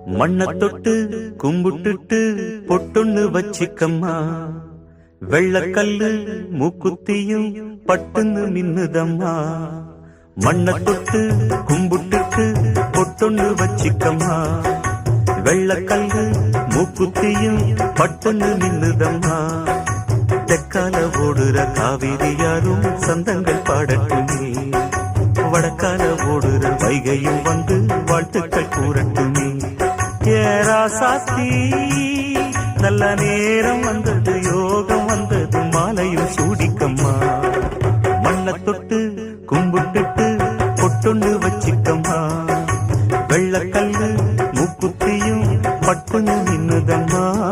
மண்ண தொட்டு கும்பிட்டுட்டு பொட்டொன்னு வச்சிக்கம்மா. வெள்ளக்கல்லு மூக்குத்தியும் பட்டுன்னு மின்னுதம்மா. மண்ண தொட்டு கும்பிட்டுட்டு பொட்டொன்னு வச்சிக்கம்மா. வெள்ளக்கல்லு மூக்குத்தியும் பட்டுன்னு மின்னுதம்மா. தெற்கால ஓடுற காவிரி யாரும் சந்தங்கள் பாடட்டுமே. வடக்கால ஓடுற வைகையும் வந்து வாழ்த்துக்கள் கூறட்டுமே. ஏராசாத்தி நல்ல நேரம் வந்தது, யோகம் வந்தது, மாலையும் சூடிக்கம்மா. மண்ண தொட்டு கும்பிட்டுட்டு பொட்டொன்னு வச்சிக்கம்மா. வெள்ளக்கல்லு மூக்குத்தியும் பட்டுன்னு மின்னுதம்மா.